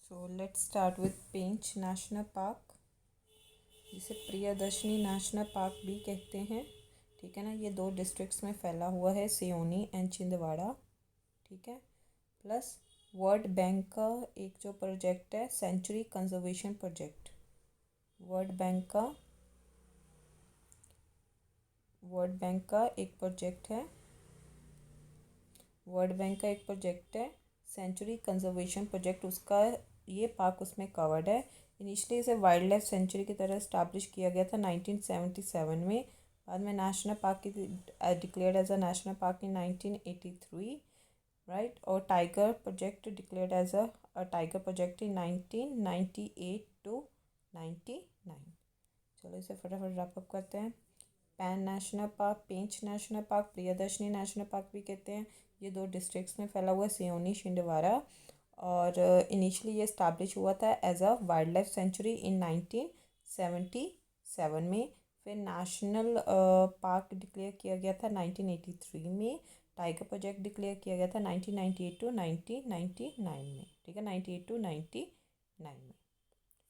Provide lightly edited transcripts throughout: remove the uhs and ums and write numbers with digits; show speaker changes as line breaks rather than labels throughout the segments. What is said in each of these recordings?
So let's start with Pench national park, जिसे Priyadarshini national park भी कहते हैं। ठीक है ना। ये 2 डिस्ट्रिक्ट्स में फैला हुआ है, सियोनी एंड छिंदवाड़ा। ठीक है। प्लस वर्ल्ड बैंक का एक जो प्रोजेक्ट है, century conservation project. World Bank का एक प्रोजेक्ट है। वर्ल्ड बैंक का एक प्रोजेक्ट है सेंचुरी कंजर्वेशन प्रोजेक्ट। उसका ये पार्क उसमें कवर्ड है। इनिशियली इसे वाइल्ड लाइफ सेंचुरी की तरह इस्टेब्लिश किया गया था 1977 में। बाद में नेशनल पार्क की declared as a national park in 1983, right. और tiger project declared as a tiger project in 1998 to 99। चलो इसे फटाफट रैपअप करते हैं। Pench national park, Pench national park, Priyadarshini national park भी कहते हैं। ये 2 डिस्ट्रिक्ट्स में फैला हुआ है, सियोनी छिंदवाड़ा। और इनिशियली ये इस्टेब्लिश हुआ था as a wildlife sanctuary in 1977 में। फिर नेशनल पार्क डिक्लेयर किया गया था 1983 में। टाइगर प्रोजेक्ट डिक्लेयर किया गया था 1998 to 1999 में। ठीक है, 98 to 99 में।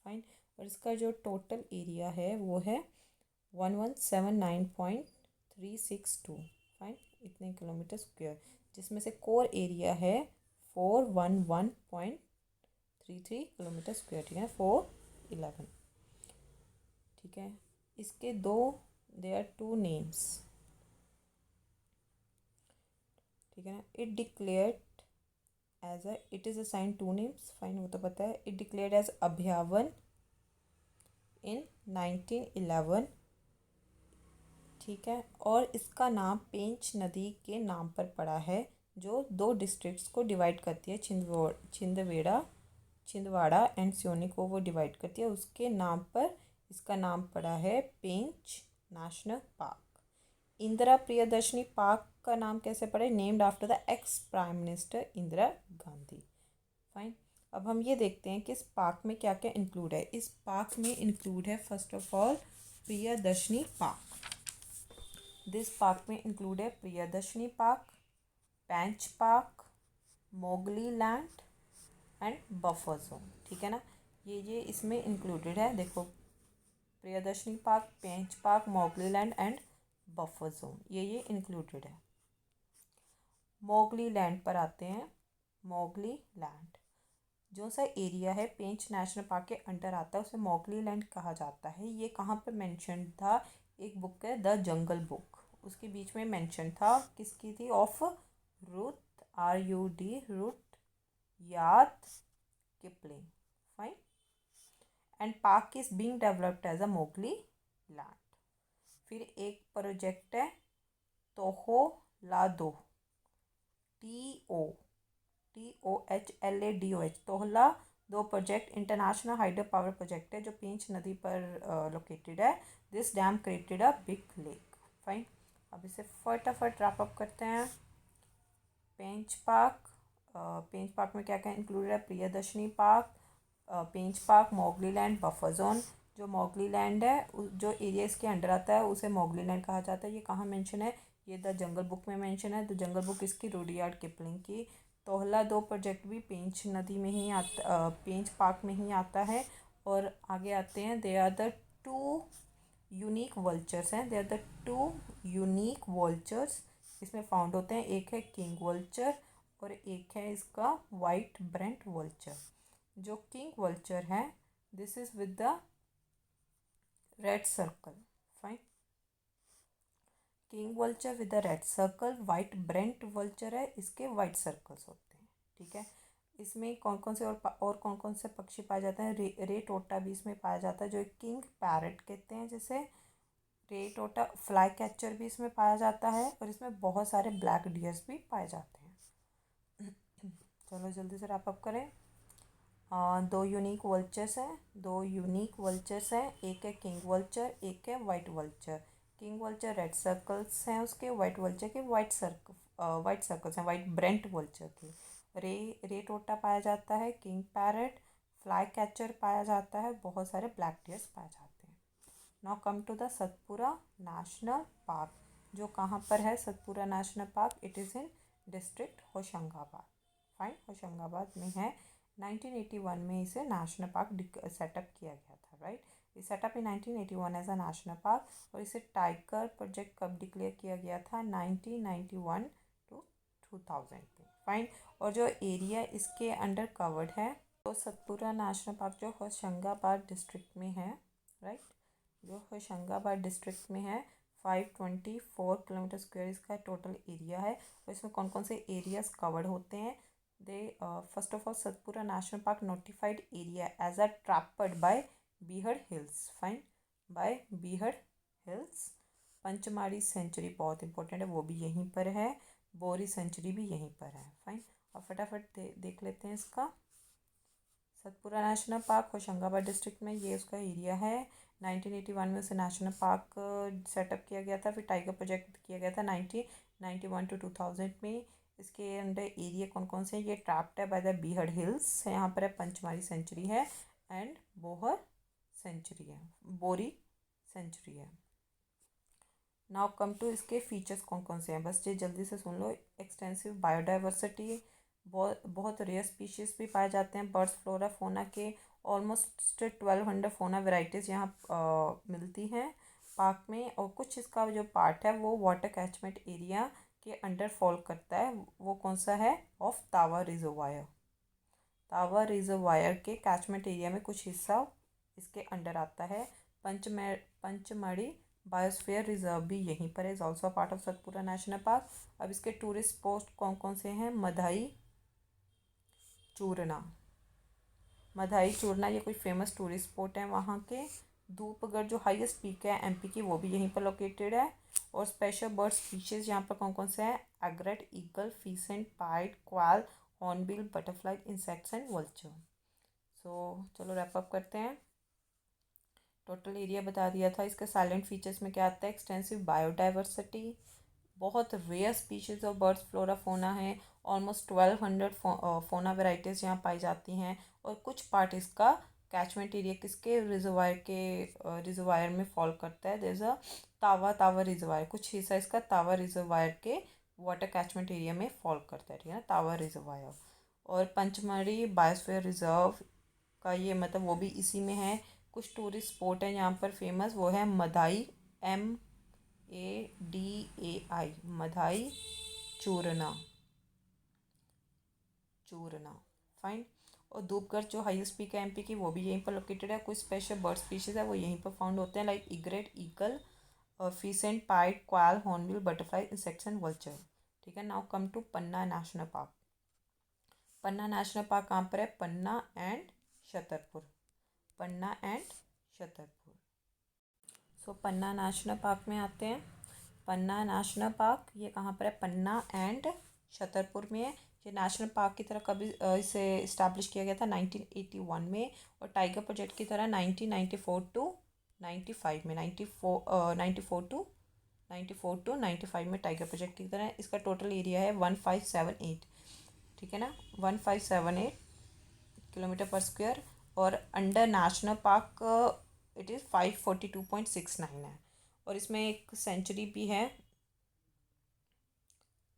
फाइन। और इसका जो टोटल एरिया है वो है 1179.362। फाइन, इतने किलोमीटर स्क्वायर, जिसमें से कोर एरिया है 411.33 किलोमीटर स्क्वायर। ठीक है, 411। ठीक है। इसके दे आर 2 नेम्स। ठीक है ना। It is assign 2 names. Fine, वो तो पता है। इट डिक्लेयर्ड एज अभ्यावन इन 1911। ठीक है। और इसका नाम पेंच नदी के नाम पर पड़ा है, जो 2 डिस्ट्रिक्ट्स को डिवाइड करती है, छिंदवाड़ा एंड सियोनी को वो डिवाइड करती है। उसके नाम पर इसका नाम पड़ा है Pench national park. Indira Priyadarshini park का नाम कैसे पड़ा है? Named after the ex prime minister Indira Gandhi. Fine. अब हम ये देखते हैं कि इस पार्क में क्या क्या इंक्लूड है। इस पार्क में इंक्लूड है first of all Priyadarshini park. This park में इंक्लूड है Priyadarshini park, Pench park, Mowgli land and buffer zone. ठीक है ना। ये इसमें इंक्लूडेड है। देखो, Priyadarshini park, Pench park, Mowgli land and buffer zone, ये इंक्लूडेड है। मोगली लैंड पर आते हैं। मोगली लैंड जो सा एरिया है पेंच नेशनल पार्क के अंडर आता है, उसे मोगली लैंड कहा जाता है। ये कहाँ पर मेंशन था? एक बुक है द जंगल बुक, उसके बीच में मेंशन था। किसकी थी? ऑफ रुथ, Rudyard Kipling. Fine. And park is being developed as a Mowgli land. फिर एक प्रोजेक्ट है Totladoh, TOHLADOH, Totladoh project international hydro power project है, जो पेंच नदी पर लोकेटेड है। This dam created a big lake. Fine. अब इसे फटाफट रैप अप करते हैं। पेंच पार्क, पेंच पार्क में क्या क्या इंक्लूडेड है? Priyadarshini park, Pench park, Mowgli land, buffer zone. जो मोगली लैंड है, जो एरिया इसके अंडर आता है, उसे मोगली लैंड कहा जाता है। ये कहाँ मेंशन है? ये द जंगल बुक में मेंशन है। द जंगल बुक इसकी रुडयार्ड किपलिंग की। तोहला दो प्रोजेक्ट भी पेंच नदी में ही आता, पेंच पार्क में ही आता है। और आगे आते हैं, they are the 2 unique vultures हैं। They are the 2 unique vultures इसमें फाउंड होते हैं। एक है किंग वल्चर और एक है इसका वाइट ब्रेंट वल्चर। जो किंग वल्चर है, this is with the red circle. Fine. King vulture with the red circle. White Brent vulture है, इसके वाइट सर्कल्स होते हैं। ठीक है। इसमें कौन कौन से और कौन कौन से पक्षी पाए जाते हैं? रे टोटा भी इसमें पाया जाता है, जो एक किंग पैरट कहते हैं जिसे। रे टोटा फ्लाई कैचर भी इसमें पाया जाता है। और इसमें बहुत सारे ब्लैक डियर्स भी पाए जाते हैं। चलो जल्दी से रैप अप करें। 2 यूनिक वल्चर्स हैं, 2 यूनिक वल्चर्स हैं। एक है किंग वल्चर, एक है white vulture. King vulture red circles हैं उसके, वाइट वल्चर के वाइट सर्कल्स हैं, वाइट ब्रेंट वल्चर के। रे टोटा पाया जाता है, किंग पैरट, फ्लाई कैचर पाया जाता है, बहुत सारे ब्लैक डियर्स पाए जाते हैं। Now come to the Satpura national park, जो कहाँ पर है? Satpura national park, it is in district Hoshangabad. Fine, Hoshangabad में है। 1981 में इसे नेशनल पार्क सेटअप किया गया था, right. Setup in 1981 as a national park. और इसे टाइगर प्रोजेक्ट कब डिक्लेयर किया गया था? 1991 टू 2000 में, फाइन। और जो एरिया इसके अंडर कवर्ड है तो सतपुरा नेशनल पार्क जो होशंगाबाद डिस्ट्रिक्ट में है, राइट, जो होशंगाबाद डिस्ट्रिक्ट में है। 524 किलोमीटर स्क्वायर इसका टोटल एरिया है। और इसमें कौन कौन से एरियाज कवर्ड होते हैं? They first of all Satpura national park notified area as a trapped by बीहड़ हिल्स, फाइन, बाय बीहड़ हिल्स। पंचमाड़ी सेंचुरी बहुत इंपॉर्टेंट है, वो भी यहीं पर है। बोरी सेंचुरी भी यहीं पर है, फाइन। और फटाफट देख लेते हैं इसका। Satpura national park Hoshangabad district में, ये उसका एरिया है। 1981 में उसे नेशनल पार्क सेटअप किया गया था। फिर टाइगर प्रोजेक्ट किया गया था 1991 टू 2000 में। इसके अंडर एरिया कौन कौन से हैं? ये ट्रैप्ड है बाय द बीहड़ हिल्स, यहाँ पर है पंचमारी सेंचुरी है एंड बोहर सेंचुरी है, बोरी सेंचुरी है। नाउ कम टू इसके फीचर्स कौन कौन से हैं, बस ये जल्दी से सुन लो। एक्सटेंसिव बायोडाइवर्सिटी, बहुत रेयर स्पीशीज़ भी पाए जाते हैं। बर्ड्स, फ्लोरा, फोना के ऑलमोस्ट 1200 फोना वेराइटीज़ यहाँ मिलती हैं पार्क में। और कुछ इसका जो पार्ट है वो वाटर कैचमेंट एरिया के अंडर फॉल करता है। वो कौन सा है? ऑफ तावा रिजर्वायर। तावा रिजर्वायर के कैचमेंट एरिया में कुछ हिस्सा इसके अंडर आता है। पंचमढ़ी बायोस्फीयर रिजर्व भी यहीं पर है, is also part of Satpura national park. अब इसके टूरिस्ट स्पॉट कौन कौन से हैं? मधाई चूरना, मधाई चूरना ये कोई फेमस टूरिस्ट स्पॉट है वहाँ के। धूपगढ़ जो हाईएस्ट पीक है एमपी की, वो भी यहीं पर लोकेटेड है। और स्पेशल बर्ड स्पीशीज़ यहाँ पर कौन कौन से हैं? Egret, eagle, pheasant, pipit, quail, hornbill, butterfly, insects and vulture. So चलो रैप अप करते हैं। टोटल एरिया बता दिया था। इसके साइलेंट फीचर्स में क्या आता है? एक्सटेंसिव बायोडाइवर्सिटी, बहुत rare species of birds, flora, fauna है। ऑलमोस्ट 1200 फोना वेराइटीज़ यहाँ पाई जाती हैं। और कुछ पार्ट इसका कैचमेंट एरिया किसके रिजर्वायर में फॉल करता है? देयर इज़ अ तावा रिजर्वायर, कुछ हिस्सा इसका तावा रिजर्वायर के वाटर कैचमेंट एरिया में फॉल करता है, ठीक है ना, तावा रिजर्वायर। और पंचमढ़ी बायोस्फीयर रिजर्व का ये मतलब वो भी इसी में है। कुछ टूरिस्ट स्पॉट है यहाँ पर फेमस, वो है मधाई, MADAI, मधाई चूरना, फाइन। और धूपगढ़ जो हाईएस्ट पीक है एमपी की, वो भी यहीं पर लोकेटेड है। कुछ स्पेशल बर्ड स्पीशीज़ है वो यहीं पर फाउंड होते हैं, like egret, eagle, pheasant, pipit, quail, hornbill, butterfly, insects and vulture, ठीक है। Now come to Panna national park. Panna national park कहाँ पर है? Panna and Chhatarpur, Panna and Chhatarpur. So Panna national park में आते हैं। पन्ना नेशनल पार्क ये कहाँ पर है? पन्ना एंड छतरपुर में है। ये नेशनल पार्क की तरह कभी इसे इस्टेब्लिश किया गया था 1981 में। और टाइगर प्रोजेक्ट की तरह 1994 टू 95 में, 94 टू 95 में टाइगर प्रोजेक्ट की तरह। इसका टोटल एरिया है 1578, ठीक है ना, 1578 किलोमीटर पर स्क्वायर। और under national park it is 542.69 है। और इसमें एक सेंचुरी भी है।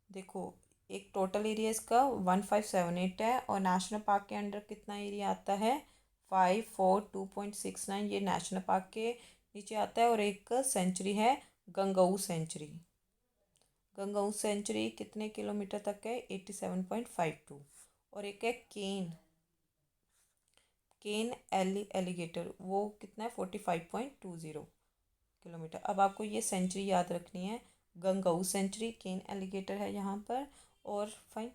देखो, एक टोटल एरिया इसका 1578 है और नेशनल पार्क के अंडर कितना एरिया आता है? 542.69, ये नेशनल पार्क के नीचे आता है। और एक सेंचुरी है गंगऊ सेंचुरी। गंगऊ सेंचुरी कितने किलोमीटर तक है? 87.52। और एक है केन एलिगेटर, वो कितना है? 45.20 किलोमीटर। अब आपको ये सेंचुरी याद रखनी है, गंगऊ सेंचुरी, केन एलिगेटर है यहाँ पर। और फाइन,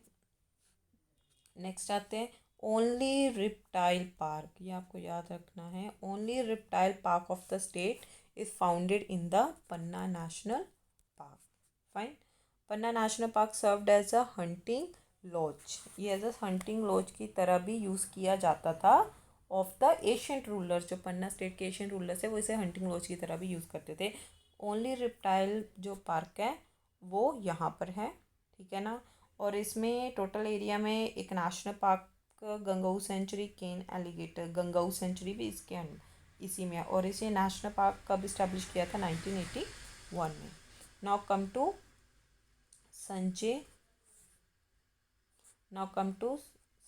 नेक्स्ट आते हैं ओनली रिप्टाइल पार्क, ये आपको याद रखना है। Only reptile park of the state is founded in the Panna national park, fine. Panna national park served as a hunting lodge, ये एज अ हंटिंग लॉज की तरह भी यूज़ किया जाता था ऑफ द एशियंट रूलर्स। जो पन्ना स्टेट के एशियंट रूलर्स है वो इसे हंटिंग लॉज की तरह भी यूज़ करते थे। ओनली रिप्टाइल जो पार्क है वो यहाँ पर है, ठीक है ना। और इसमें टोटल एरिया में एक नेशनल पार्क गंगऊ सेंचुरी, केन एलिगेटर, गंगऊ सेंचुरी भी इसके इसी में है। और इसे नेशनल पार्क कब इस्टेब्लिश किया था? 1981 में। Now come to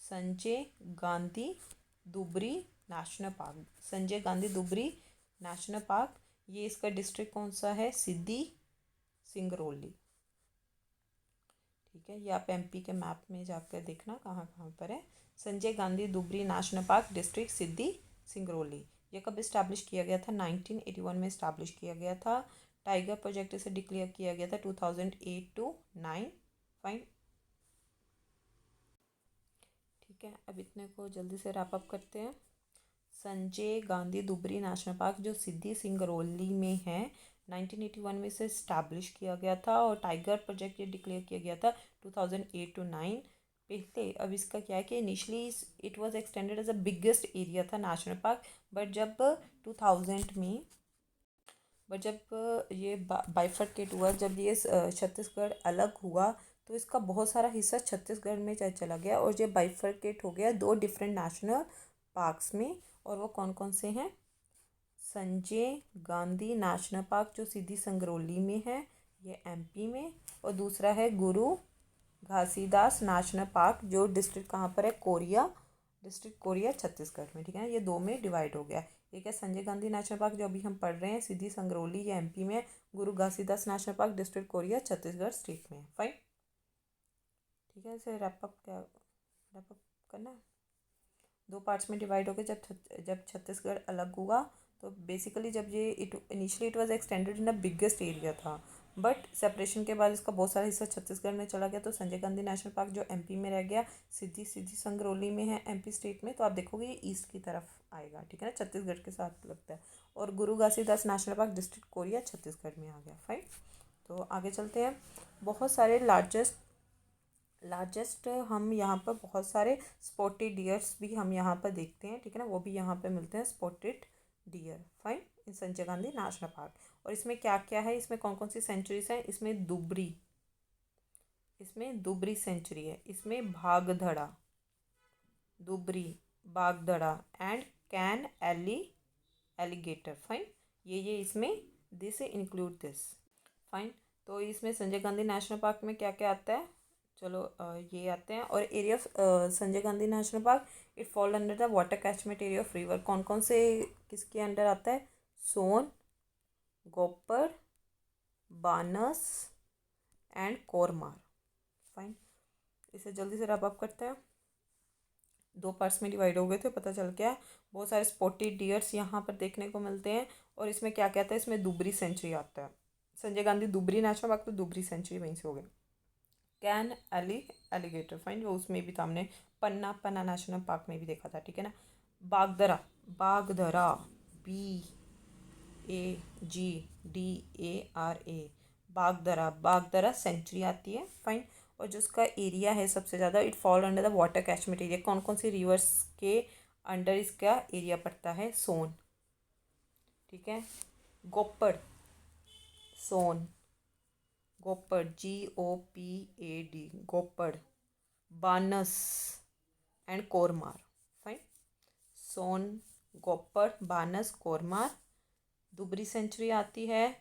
Sanjay Gandhi Dubri national park. Sanjay Gandhi Dubri national park, ये इसका डिस्ट्रिक्ट कौन सा है? सिद्धि सिंगरौली। ठीक है, ये आप एमपी के मैप में जाकर देखना कहाँ कहाँ पर है। Sanjay Gandhi Dubri national park, district Sidhi Singrauli. ये कब इस्टेब्लिश किया गया था? 1981 में इस्टेब्लिश किया गया था। टाइगर प्रोजेक्ट इसे डिक्लेयर किया गया था 2008 to 9। फाइन, ठीक है। अब इतने को जल्दी से रैप अप करते हैं। संजय गांधी दुबरी नेशनल पार्क जो सिद्धि सिंगरौली में है, 1981 में इसे इस्टेब्लिश किया गया था और टाइगर प्रोजेक्ट ये डिक्लेयर किया गया था 2008 to 9 पहले। अब इसका क्या है कि initially it was extended as a biggest area था नेशनल पार्क, बट जब 2000 में जब ये बाइफरकेट हुआ, जब ये छत्तीसगढ़ अलग हुआ, तो इसका बहुत सारा हिस्सा छत्तीसगढ़ में चला गया और ये बाइफरकेट हो गया दो डिफरेंट नेशनल पार्क्स में। और वो कौन कौन से हैं? संजय गांधी नेशनल पार्क जो सीधी संगरौली में है, ये एमपी में, और दूसरा है गुरु घासीदास नेशनल पार्क जो डिस्ट्रिक्ट कहाँ पर है? कोरिया, डिस्ट्रिक्ट कोरिया छत्तीसगढ़ में। ठीक है ना, ये दो में डिवाइड हो गया। एक है संजय गांधी नेशनल पार्क जो अभी हम पढ़ रहे हैं सीधी संगरौली, ये एमपी में। गुरु Ghasidas national park district Korea Chhattisgarh state में। फाइन, ठीक है। इसे रैपअप करना है। दो पार्ट्स में डिवाइड हो गए जब छत्तीसगढ़ अलग हुआ। तो बेसिकली जब ये initially it was extended in the biggest area था, बट सेपरेशन के बाद इसका बहुत सारा हिस्सा छत्तीसगढ़ में चला गया। तो संजय गांधी नेशनल पार्क जो एमपी में रह गया, सीधी संगरौली में है एमपी स्टेट में। तो आप देखोगे ये ईस्ट की तरफ आएगा, ठीक है ना, छत्तीसगढ़ के साथ लगता है। और गुरु Ghasidas national park district Korea Chhattisgarh में आ गया। फाइन, तो आगे चलते हैं। बहुत सारे लार्जेस्ट हम यहाँ पर बहुत सारे स्पॉटेड डियर्स भी हम यहाँ पर देखते हैं, ठीक है ना, वो भी यहाँ पर मिलते हैं स्पॉटेड डियर। फाइन, इन संजय गांधी नेशनल पार्क। और इसमें क्या क्या है? इसमें कौन कौन सी सेंचुरीज हैं? इसमें दुबरी सेंचुरी है, इसमें भागधड़ा, दुबरी, बागधड़ा एंड कैन एलिगेटर। फाइन, ये इसमें दिस इंक्लूड दिस। फाइन, तो इसमें संजय गांधी नेशनल पार्क में क्या क्या आता है? चलो ये आते हैं। और area of Sanjay Gandhi national park, it fall under the water catchment area of river. कौन कौन से किसके अंडर आता है? सोन, गोपर, बानस एंड कोरमार। फाइन, इसे जल्दी से रैप अप करते हैं। दो पार्ट्स में डिवाइड हो गए थे, पता चल गया। बहुत सारे स्पॉटेड डियर्स यहाँ पर देखने को मिलते हैं। और इसमें क्या कहता है? इसमें दुबरी सेंचुरी आता है। संजय गांधी दुबरी नेशनल पार्क, तो दुबरी सेंचुरी वहीं से हो गई। कैन एलिगेटर, फाइन, वो उसमें भी था, हमने पन्ना नेशनल पार्क में भी देखा था, ठीक है ना। बागधरा, BAGDARA, बागधरा सेंचुरी आती है। फाइन, और जो उसका एरिया है सबसे ज़्यादा, it fall under the water catchment area. कौन कौन सी रिवर्स के अंडर इसका एरिया पड़ता है? सोन, ठीक है, Gopad, Son, Gopad, GOPAD, Gopad, Banas and Kormar. Fine, Son, Gopad, Banas, Kormar. Dubri sanctuary आती है,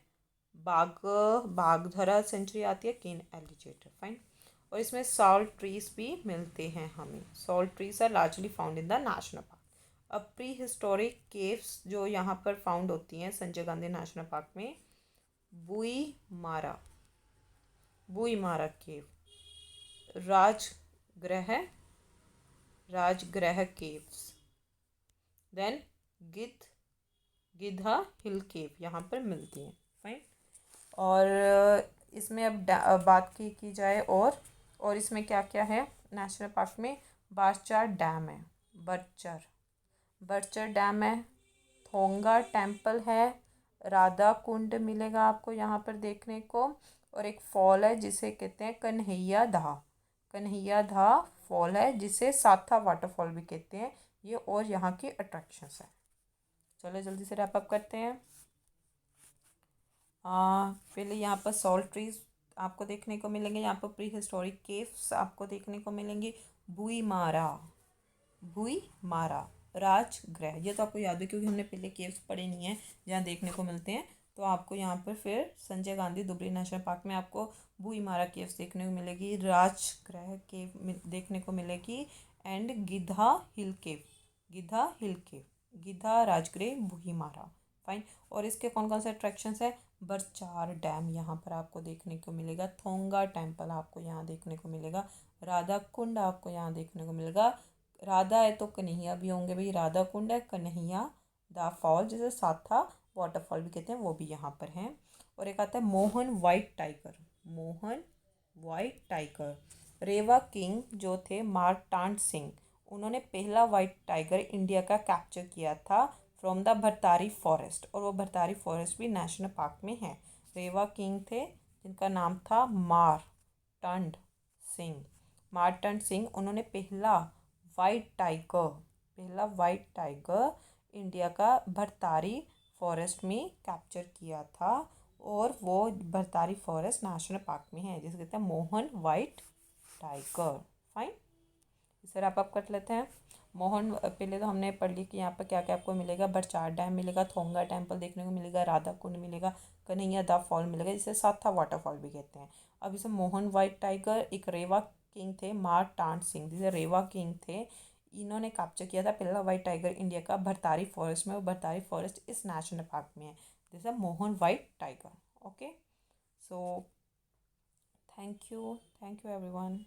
बागधरा सेंचुरी आती है, केन एलिगेटर। फाइन, और इसमें सॉल्ट ट्रीज भी मिलते हैं हमें। Salt trees are largely found in the national park. अब प्री हिस्टोरिक केव्स जो यहाँ पर फाउंड होती हैं संजय गांधी नेशनल पार्क में, बुई मारा केव, राजगृह केव्स, देन गिद्धा हिल केव यहाँ पर मिलती हैं। फाइन, और इसमें अब बात की जाए और इसमें क्या क्या है नेशनल पार्क में? बर्चर डैम है, बर्चर डैम है, थोंगा टेम्पल है, राधा कुंड मिलेगा आपको यहाँ पर देखने को, और एक फॉल है जिसे कहते हैं कन्हैया धा फॉल है, जिसे साथा वाटरफॉल भी कहते हैं ये, और यहाँ की अट्रैक्शंस है। चलो जल्दी से रैप अप करते हैं। पहले यहाँ पर सॉल्ट ट्रीज आपको देखने को मिलेंगे, यहाँ पर प्री हिस्टोरिक केव्स आपको देखने को मिलेंगी। बुई मारा राजगृह, ये तो आपको याद है क्योंकि हमने पहले केव्स पढ़े नहीं हैं जहाँ देखने को मिलते हैं। तो आपको यहाँ पर फिर संजय गांधी दुबरी नेशनल पार्क में आपको बुई मारा केव्स देखने को मिलेगी, राजगृह केव देखने को मिलेगी, and Gidha hill cave, Gidha hill cave, Gidha Rajgrih Bhuhimara. Fine. और इसके कौन कौन से अट्रैक्शंस है? बरचार डैम यहाँ पर आपको देखने को मिलेगा, थोंगा टेम्पल आपको यहाँ देखने को मिलेगा, राधा कुंड आपको यहाँ देखने को मिलेगा। राधा है तो कन्हैया भी होंगे भाई, राधा कुंड है, कन्हैया द फॉल जिसे साथा वाटरफॉल भी कहते हैं वो भी यहाँ पर हैं। और एक आता है Mohan white tiger, Mohan white tiger. Rewa king जो थे मार्तांड सिंह, उन्होंने पहला वाइट टाइगर इंडिया का कैप्चर किया था फ्रॉम द भरतारी फॉरेस्ट, और वो भरतारी फॉरेस्ट भी नेशनल पार्क में है। रेवा किंग थे जिनका नाम था मारटंड सिंह, मार्टंड सिंह, उन्होंने पहला वाइट टाइगर इंडिया का भरतारी फॉरेस्ट में कैप्चर किया था, और वो भरतारी फॉरेस्ट नेशनल पार्क में है जिसे कहते हैं मोहन वाइट टाइगर। फाइन, इसे रैप अप कर लेते हैं। मोहन, पहले तो हमने पढ़ ली कि यहाँ पर क्या क्या आपको मिलेगा। बरचार डैम मिलेगा, थोंगा टेम्पल देखने को मिलेगा, राधा कुंड मिलेगा, कन्हैया द फॉल मिलेगा जिसे साथा वाटरफॉल भी कहते हैं। अब इसे मोहन वाइट टाइगर, एक रेवा किंग थे मारटांड सिंह, जिसे रेवा किंग थे, इन्होंने कैप्चर किया था पहला वाइट टाइगर इंडिया का भरतारी फॉरेस्ट में, और भरतारी फॉरेस्ट इस नेशनल पार्क में है, जैसे Mohan white tiger. Okay, so thank you everyone.